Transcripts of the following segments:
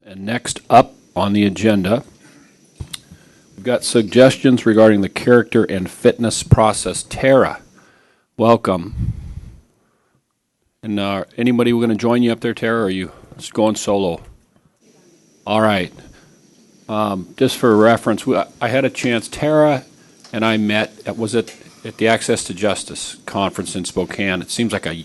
And next up on the agenda, we've got suggestions regarding the character and fitness process. Tara, welcome. And anybody going to join you up there, Tara, or are you just going solo? All right. Just for reference, I had a chance, Tara and I met at the Access to Justice conference in Spokane. It seems like a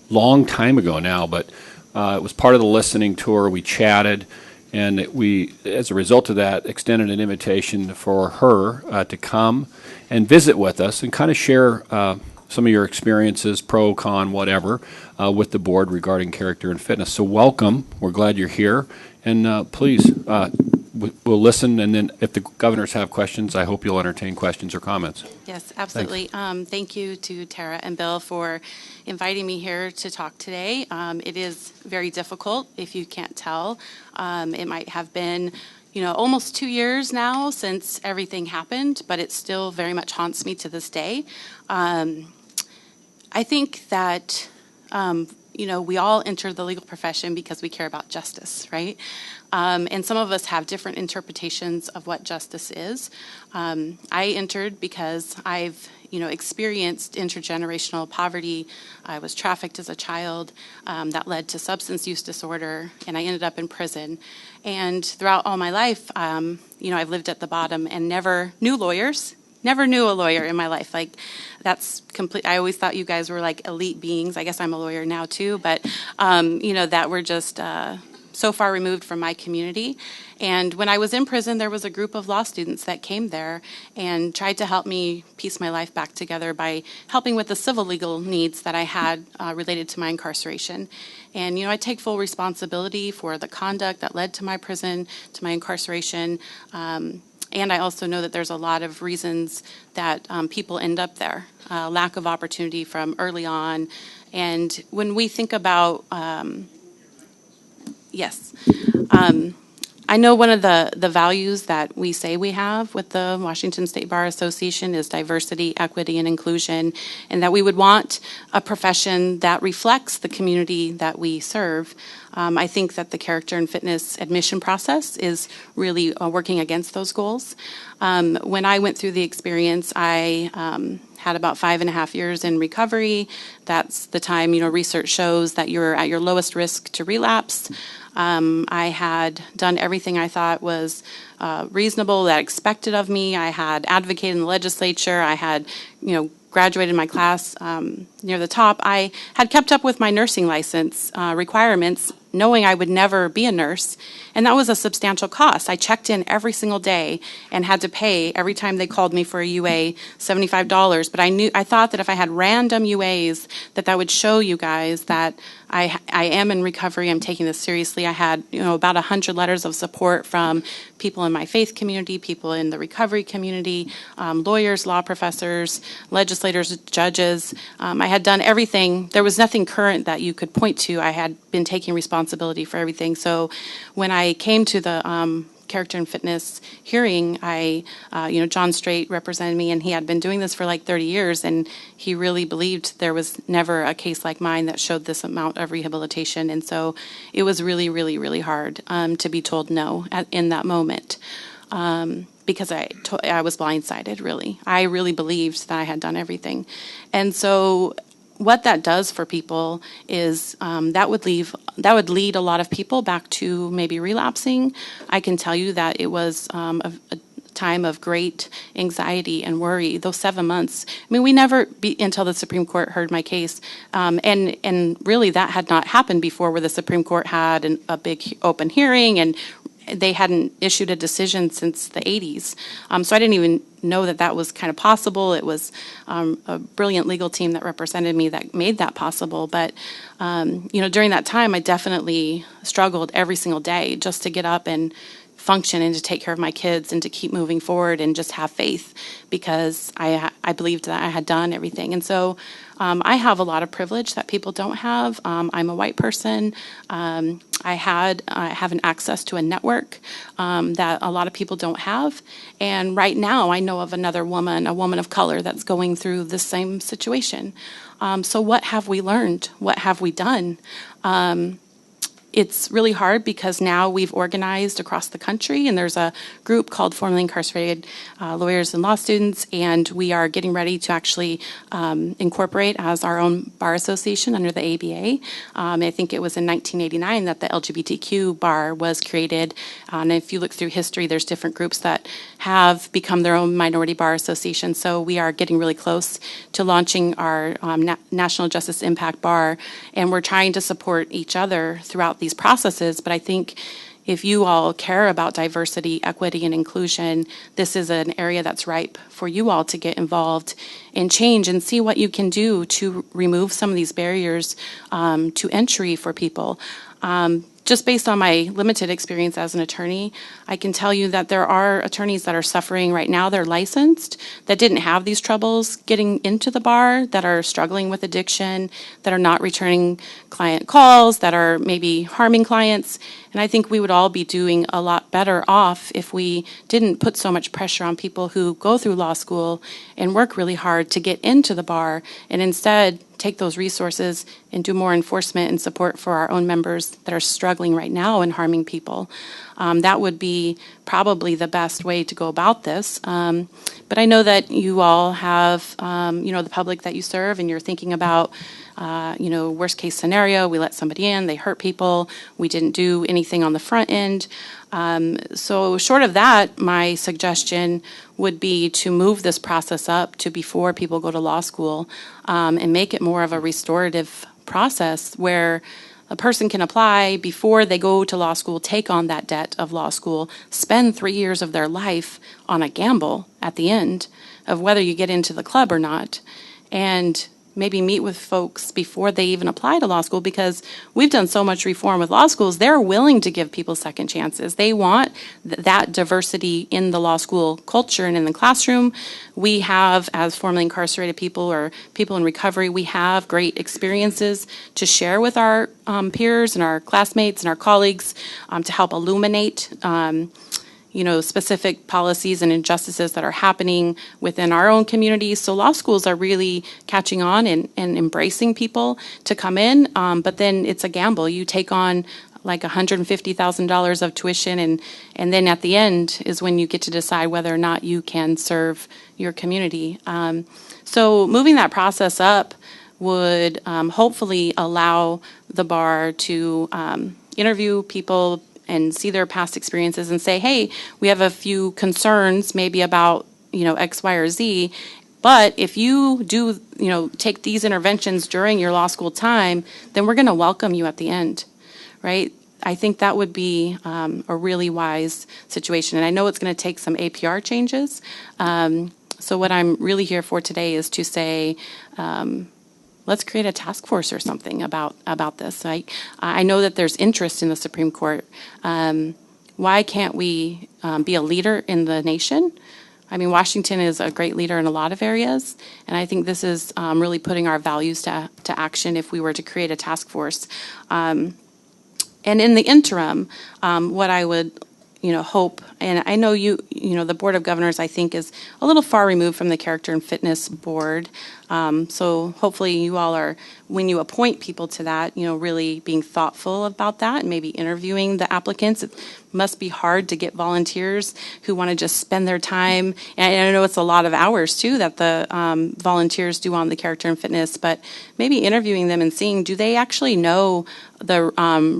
long time ago now, but it was part of the listening tour. We chatted, and we, as a result of that, extended an invitation for her to come and visit with us and kind of share some of your experiences, pro, con, whatever, with the board regarding character and fitness. So welcome. We're glad you're here. And please, we'll listen, and then if the governors have questions, I hope you'll entertain questions or comments. Yes, absolutely. Thank you to Tara and Bill for inviting me here to talk today. It is very difficult, if you can't tell. It might have been, almost 2 years now since everything happened, but it still very much haunts me to this day. I think that we all enter the legal profession because we care about justice, right? And some of us have different interpretations of what justice is. I entered because I've, experienced intergenerational poverty. I was trafficked as a child. That led to substance use disorder, and I ended up in prison. And throughout all my life, I've lived at the bottom and never knew lawyers. Never knew a lawyer in my life. Like, that's complete. I always thought you guys were like elite beings. I guess I'm a lawyer now too, but that were just so far removed from my community. And when I was in prison, there was a group of law students that came there and tried to help me piece my life back together by helping with the civil legal needs that I had related to my incarceration. And I take full responsibility for the conduct that led to my prison, to my incarceration. And I also know that there's a lot of reasons that people end up there. Lack of opportunity from early on. And when we think about, I know one of the values that we say we have with the Washington State Bar Association is diversity, equity, and inclusion, and that we would want a profession that reflects the community that we serve. I think that the character and fitness admission process is really working against those goals. When I went through the experience, I had about 5.5 years in recovery. That's the time, research shows that you're at your lowest risk to relapse. I had done everything I thought was reasonable, that expected of me. I had advocated in the legislature. I had, graduated my class near the top. I had kept up with my nursing license requirements, knowing I would never be a nurse, and that was a substantial cost. I checked in every single day and had to pay every time they called me for a UA $75. But I thought that if I had random UAs, that would show you guys that I am in recovery. I'm taking this seriously. I had about 100 letters of support from people in my faith community, people in the recovery community, lawyers, law professors, legislators, judges. I had done everything. There was nothing current that you could point to. I had been taking responsibility for everything. So when I came to the character and fitness hearing, John Strait represented me, and he had been doing this for like 30 years, and he really believed there was never a case like mine that showed this amount of rehabilitation. And so it was really, really, really hard to be told no in that moment. Because I was blindsided, really. I really believed that I had done everything. And so what that does for people is that would lead a lot of people back to maybe relapsing. I can tell you that it was a time of great anxiety and worry. Those 7 months. I mean, we never until the Supreme Court heard my case, and really that had not happened before, where the Supreme Court had a big open hearing and they hadn't issued a decision since the 80s. So I didn't even know that was kind of possible. It was a brilliant legal team that represented me that made that possible. But, during that time, I definitely struggled every single day just to get up and function and to take care of my kids and to keep moving forward and just have faith, because I believed that I had done everything. And so I have a lot of privilege that people don't have. I'm a white person. I have an access to a network that a lot of people don't have. And right now I know of another woman, a woman of color, that's going through the same situation. So what have we learned? What have we done? It's really hard because now we've organized across the country, and there's a group called Formerly Incarcerated Lawyers and Law Students, and we are getting ready to actually incorporate as our own bar association under the ABA. I think it was in 1989 that the LGBTQ bar was created, and if you look through history, there's different groups that have become their own minority bar association. So we are getting really close to launching our National Justice Impact Bar, and we're trying to support each other throughout these processes. But I think if you all care about diversity, equity, and inclusion, this is an area that's ripe for you all to get involved and change and see what you can do to remove some of these barriers to entry for people. Just based on my limited experience as an attorney, I can tell you that there are attorneys that are suffering right now. They're licensed, that didn't have these troubles getting into the bar, that are struggling with addiction, that are not returning client calls, that are maybe harming clients. And I think we would all be doing a lot better off if we didn't put so much pressure on people who go through law school and work really hard to get into the bar, and instead take those resources and do more enforcement and support for our own members that are struggling right now and harming people. That would be probably the best way to go about this. But I know that you all have, the public that you serve, and you're thinking about, worst case scenario, we let somebody in, they hurt people, we didn't do anything on the front end. So short of that, my suggestion would be to move this process up to before people go to law school, and make it more of a restorative process where a person can apply before they go to law school, take on that debt of law school, spend 3 years of their life on a gamble at the end of whether you get into the club or not, and maybe meet with folks before they even apply to law school, because we've done so much reform with law schools. They're willing to give people second chances. They want that diversity in the law school culture and in the classroom. We have, as formerly incarcerated people or people in recovery, we have great experiences to share with our peers and our classmates and our colleagues to help illuminate specific policies and injustices that are happening within our own communities. So law schools are really catching on and embracing people to come in, but then it's a gamble. You take on like $150,000 of tuition, and then at the end is when you get to decide whether or not you can serve your community. So moving that process up would hopefully allow the bar to interview people and see their past experiences and say, hey, we have a few concerns maybe about, X, Y, or Z, but if you do, take these interventions during your law school time, then we're going to welcome you at the end, right? I think that would be a really wise situation. And I know it's going to take some APR changes. So what I'm really here for today is to say, let's create a task force or something about this. I know that there's interest in the Supreme Court. Why can't we be a leader in the nation? I mean, Washington is a great leader in a lot of areas, and I think this is really putting our values to action if we were to create a task force. And in the interim, what I would hope, and I know the Board of Governors, I think, is a little far removed from the Character and Fitness Board. So hopefully you all are, when you appoint people to that, really being thoughtful about that and maybe interviewing the applicants. It must be hard to get volunteers who want to just spend their time. And I know it's a lot of hours, too, that the volunteers do on the Character and Fitness, but maybe interviewing them and seeing, do they actually know the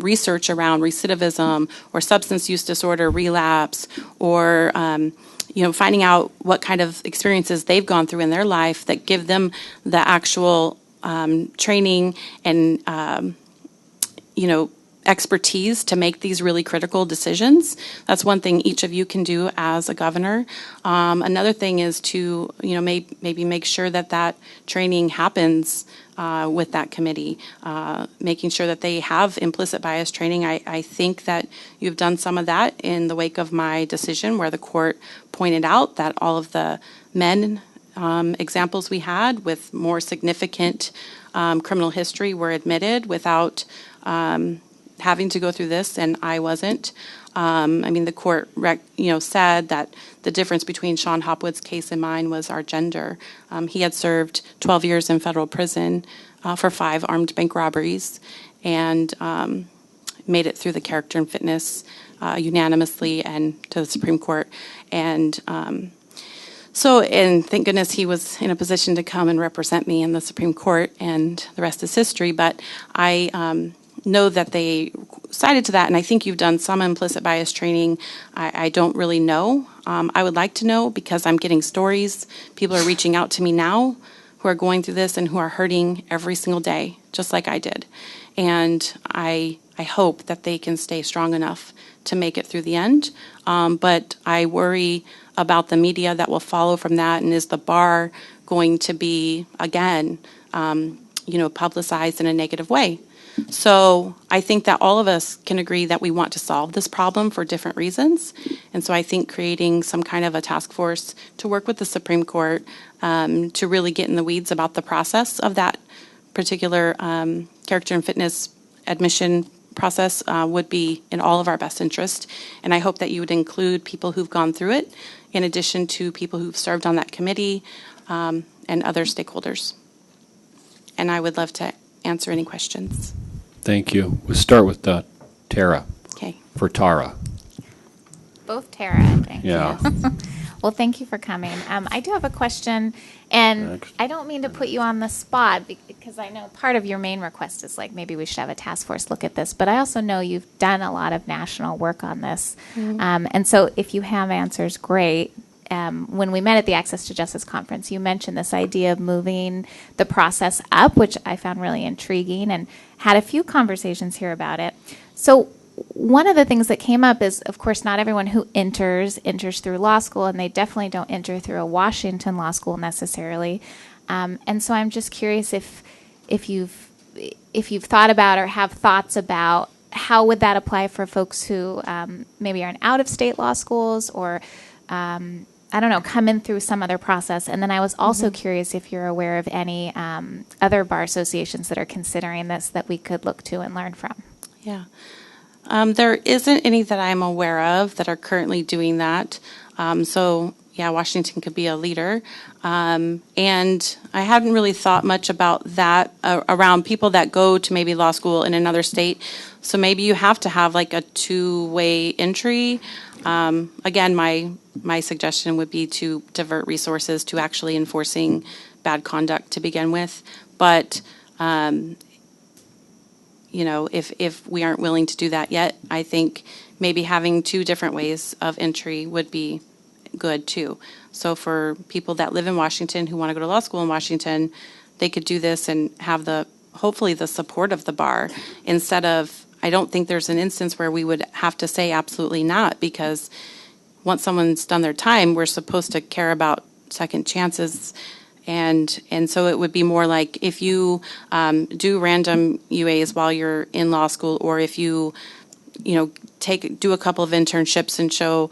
research around recidivism or substance use disorder relapse, or finding out what kind of experiences they've gone through in their life that give them the actual training and expertise to make these really critical decisions. That's one thing each of you can do as a governor. Another thing is to maybe make sure that training happens with that committee, making sure that they have implicit bias training. I think that you've done some of that in the wake of my decision, where the court pointed out that all of the men examples we had with more significant criminal history were admitted without having to go through this, and I wasn't. The court said that the difference between Sean Hopwood's case and mine was our gender. He had served 12 years in federal prison for 5 armed bank robberies, and made it through the character and fitness unanimously and to the Supreme Court. And and thank goodness he was in a position to come and represent me in the Supreme Court, and the rest is history. But I know that they cited to that, and I think you've done some implicit bias training. I don't really know. I would like to know, because I'm getting stories. People are reaching out to me now who are going through this and who are hurting every single day, just like I did. And I hope that they can stay strong enough to make it through the end. But I worry about the media that will follow from that, and is the bar going to be, again, publicized in a negative way? So I think that all of us can agree that we want to solve this problem for different reasons. And so I think creating some kind of a task force to work with the Supreme Court to really get in the weeds about the process of that particular character and fitness admission process would be in all of our best interest. And I hope that you would include people who've gone through it, in addition to people who've served on that committee and other stakeholders. And I would love to answer any questions. Thank you. We'll start with Tara. Okay. For Tara. Both Tara, I think. Yeah. Yes. Well, thank you for coming. I do have a question, and I don't mean to put you on the spot, because I know part of your main request is like, maybe we should have a task force look at this, but I also know you've done a lot of national work on this. Mm-hmm. And so if you have answers, great. When we met at the Access to Justice Conference, you mentioned this idea of moving the process up, which I found really intriguing, and had a few conversations here about it. So one of the things that came up is, of course, not everyone who enters through law school, and they definitely don't enter through a Washington law school necessarily. And so I'm just curious if you've thought about or have thoughts about how would that apply for folks who maybe are in out-of-state law schools, or I don't know, come in through some other process. And then I was also curious if you're aware of any other bar associations that are considering this that we could look to and learn from. Yeah. There isn't any that I'm aware of that are currently doing that. So, yeah, Washington could be a leader. And I hadn't really thought much about that around people that go to maybe law school in another state. So maybe you have to have like a two-way entry. Again, my suggestion would be to divert resources to actually enforcing bad conduct to begin with. But if we aren't willing to do that yet, I think maybe having two different ways of entry would be good too. So for people that live in Washington who want to go to law school in Washington, they could do this and have hopefully the support of the bar, instead of, I don't think there's an instance where we would have to say absolutely not, because once someone's done their time, we're supposed to care about second chances. And so it would be more like if you do random UAs while you're in law school, or if you do a couple of internships and show,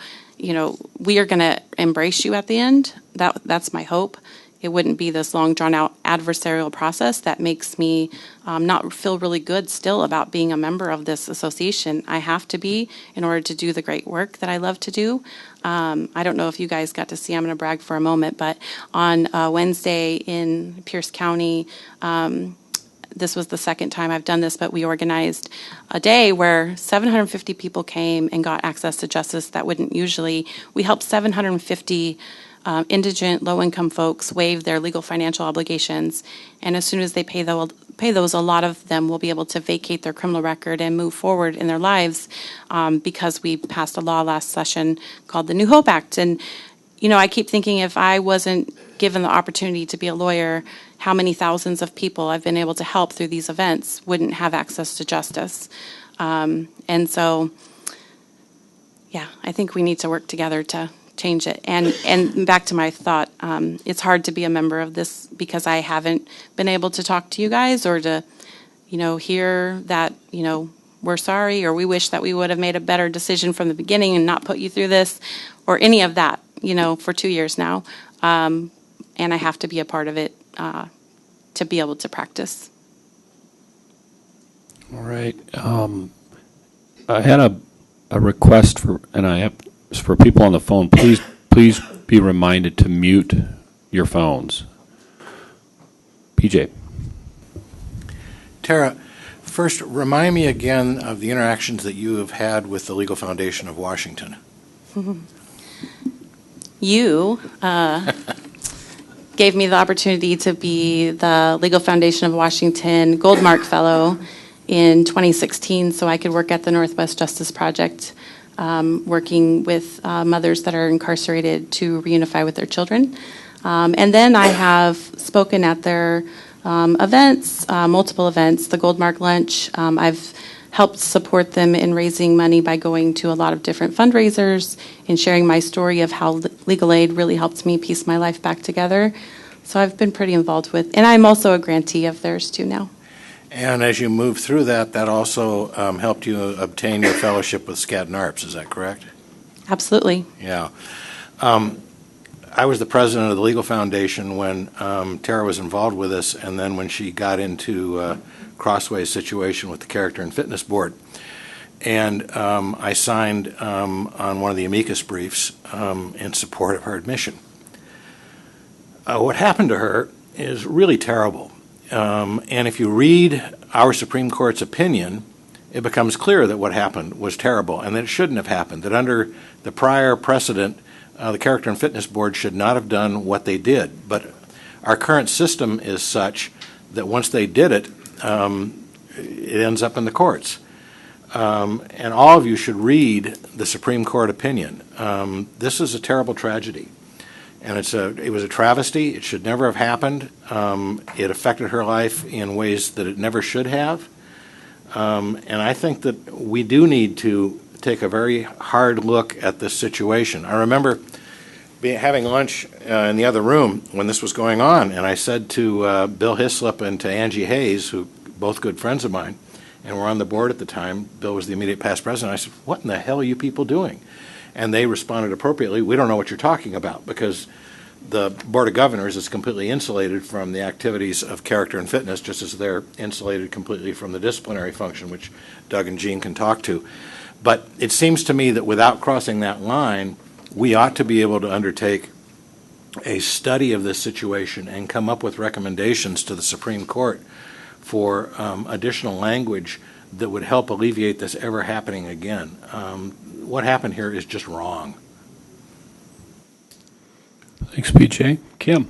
we are going to embrace you at the end. That's my hope. It wouldn't be this long, drawn-out adversarial process that makes me not feel really good still about being a member of this association. I have to be in order to do the great work that I love to do. I don't know if you guys got to see, I'm going to brag for a moment, but on Wednesday in Pierce County, this was the second time I've done this, but we organized a day where 750 people came and got access to justice that wouldn't usually. We helped 750 indigent, low-income folks waive their legal financial obligations, and as soon as they pay those, a lot of them will be able to vacate their criminal record and move forward in their lives, because we passed a law last session called the New Hope Act. And I keep thinking, if I wasn't given the opportunity to be a lawyer, how many thousands of people I've been able to help through these events wouldn't have access to justice. And so, yeah, I think we need to work together to change it. And back to my thought, it's hard to be a member of this because I haven't been able to talk to you guys, or to, hear that, we're sorry, or we wish that we would have made a better decision from the beginning and not put you through this, or any of that, for 2 years now. And I have to be a part of it to be able to practice. All right. I had a request for people on the phone. Please be reminded to mute your phones. PJ. Tara, First, remind me again of the interactions that you have had with the Legal Foundation of Washington. You gave me the opportunity to be the Legal Foundation of Washington Goldmark Fellow in 2016 so I could work at the Northwest Justice Project, working with mothers that are incarcerated to reunify with their children. And then I have spoken at their events, multiple events, the Goldmark Lunch. I've helped support them in raising money by going to a lot of different fundraisers and sharing my story of how legal aid really helped me piece my life back together. So I've been pretty involved with, and I'm also a grantee of theirs too now. And as you move through that, that also helped you obtain your fellowship with Skadden Arps, is that correct? Absolutely. Yeah. I was the president of the Legal Foundation when Tara was involved with us, and then when she got into Crossway's situation with the Character and Fitness Board. And I signed on one of the amicus briefs in support of her admission. What happened to her is really terrible. And if you read our Supreme Court's opinion, it becomes clear that what happened was terrible and that it shouldn't have happened, that under the prior precedent, the Character and Fitness Board should not have done what they did. But our current system is such that once they did it, it ends up in the courts. And all of you should read the Supreme Court opinion. This is a terrible tragedy. And it was a travesty. It should never have happened. It affected her life in ways that it never should have. And I think that we do need to take a very hard look at this situation. I remember having lunch in the other room when this was going on, and I said to Bill Hislop and to Angie Hayes, who both good friends of mine, and were on the board at the time. Bill was the immediate past president. I said, "What in the hell are you people doing?" And they responded appropriately, "We don't know what you're talking about," because the Board of Governors is completely insulated from the activities of Character and Fitness, just as they're insulated completely from the disciplinary function, which Doug and Jean can talk to. But it seems to me that without crossing that line, we ought to be able to undertake a study of this situation and come up with recommendations to the Supreme Court for additional language that would help alleviate this ever happening again. What happened here is just wrong. Thanks, PJ. Kim.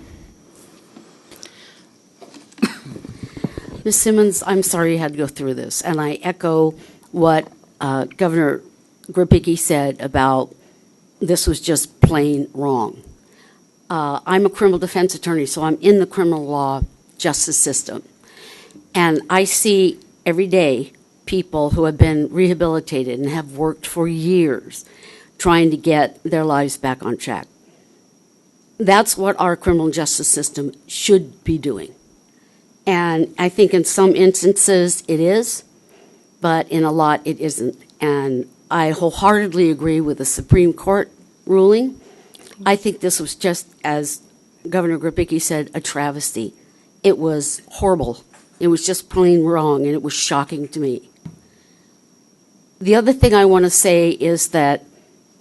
Ms. Simmons, I'm sorry you had to go through this, and I echo what Governor Gripicki said about this was just plain wrong. I'm a criminal defense attorney, so I'm in the criminal law justice system. And I see every day people who have been rehabilitated and have worked for years trying to get their lives back on track. That's what our criminal justice system should be doing. And I think in some instances it is, but in a lot it isn't. And I wholeheartedly agree with the Supreme Court ruling. I think this was just, as Governor Gripicki said, a travesty. It was horrible. It was just plain wrong, and it was shocking to me. The other thing I want to say is that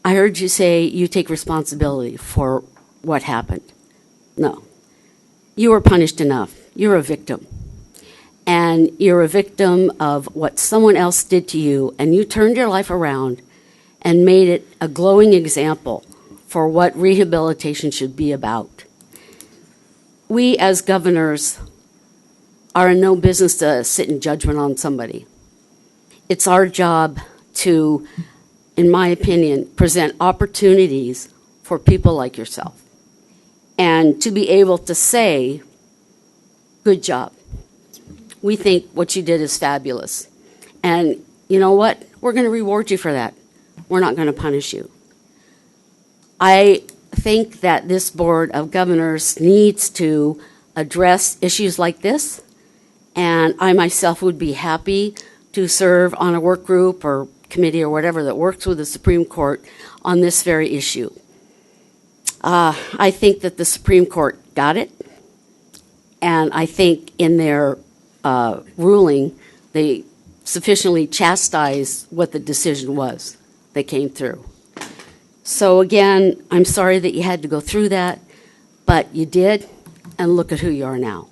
I heard you say you take responsibility for what happened. No. You were punished enough. You're a victim. And you're a victim of what someone else did to you, and you turned your life around and made it a glowing example for what rehabilitation should be about. We as governors are in no business to sit in judgment on somebody. It's our job to, in my opinion, present opportunities for people like yourself and to be able to say, good job. We think what you did is fabulous. And you know what? We're going to reward you for that. We're not going to punish you. I think that this Board of Governors needs to address issues like this, and I myself would be happy to serve on a work group or committee or whatever that works with the Supreme Court on this very issue. I think that the Supreme Court got it, and I think in their ruling they sufficiently chastised what the decision was that came through. So again, I'm sorry that you had to go through that, but you did, and look at who you are now.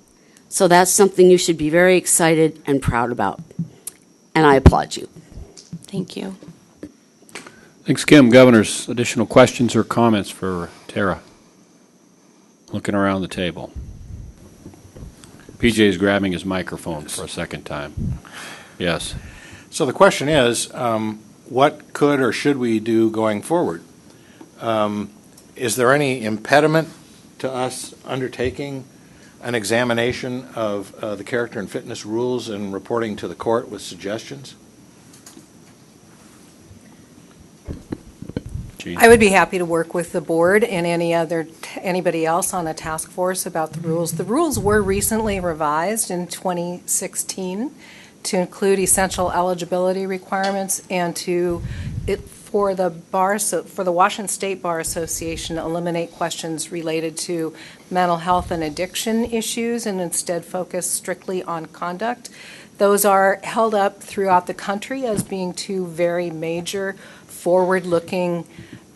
So that's something you should be very excited and proud about. and I applaud you. Thank you. Thanks, Kim. Governors, additional questions or comments for Tara? Looking around the table. PJ is grabbing his microphone for a second time. Yes. So the question is, what could or should we do going forward? Is there any impediment to us undertaking an examination of the character and fitness rules and reporting to the court with suggestions? Gene? I would be happy to work with the board and anybody else on a task force about the rules. The rules were recently revised in 2016 to include essential eligibility requirements and for the Washington State Bar Association, eliminate questions related to mental health and addiction issues and instead focus strictly on conduct. Those are held up throughout the country as being two very major forward-looking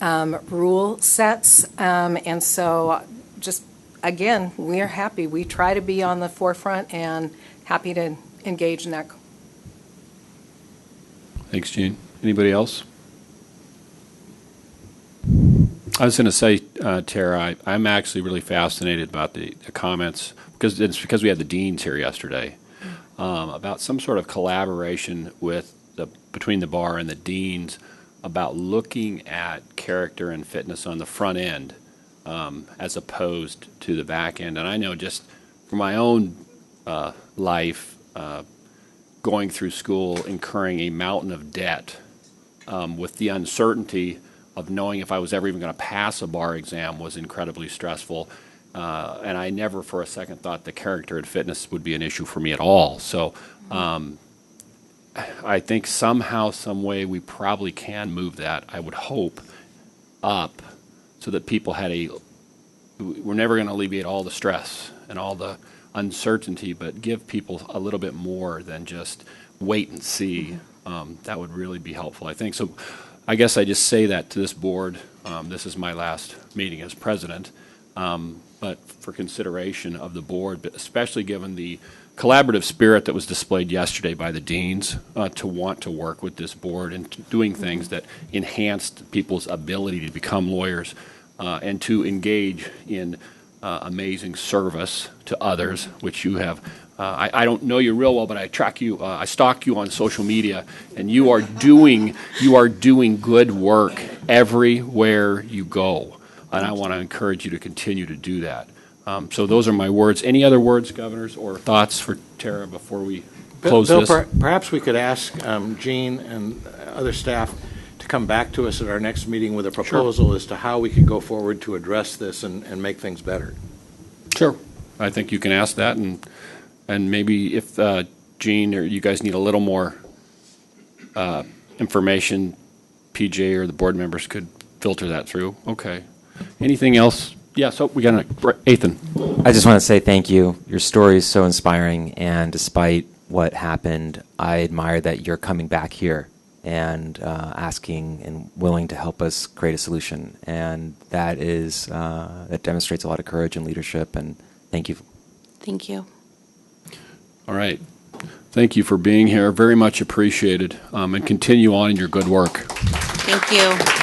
rule sets. And so just, again, we are happy. We try to be on the forefront and happy to engage in that. Thanks, Gene. Anybody else? I was going to say, Tara, I'm actually really fascinated about the comments, because we had the deans here yesterday, about some sort of collaboration between the bar and the deans about looking at character and fitness on the front end as opposed to the back end. And I know just from my own life, going through school, incurring a mountain of debt with the uncertainty of knowing if I was ever even going to pass a bar exam was incredibly stressful. And I never for a second thought the character and fitness would be an issue for me at all. So I think somehow, some way, we probably can move that, I would hope, up so that people we're never going to alleviate all the stress and all the uncertainty, but give people a little bit more than just wait and see. That would really be helpful, I think. So I guess I just say that to this board. This is my last meeting as president, but for consideration of the board, but especially given the collaborative spirit that was displayed yesterday by the deans to want to work with this board and doing things that enhanced people's ability to become lawyers and to engage in amazing service to others, which you have. I don't know you real well, but I track you. I stalk you on social media, and you are doing good work everywhere you go, and I want to encourage you to continue to do that. So those are my words. Any other words, governors, or thoughts for Tara before we close Bill, this? perhaps we could ask Gene and other staff to come back to us at our next meeting with a proposal as to how we can go forward to address this and make things better. Sure. I think you can ask that, and maybe if Gene or you guys need a little more information, PJ or the board members could filter that through. Okay. Anything else? Yeah, so we got Ethan. I just want to say thank you. Your story is so inspiring, and despite what happened, I admire that you're coming back here and asking and willing to help us create a solution. And that demonstrates a lot of courage and leadership, and thank you. Thank you. All right. Thank you for being here. Very much appreciated. And continue on in your good work. Thank you.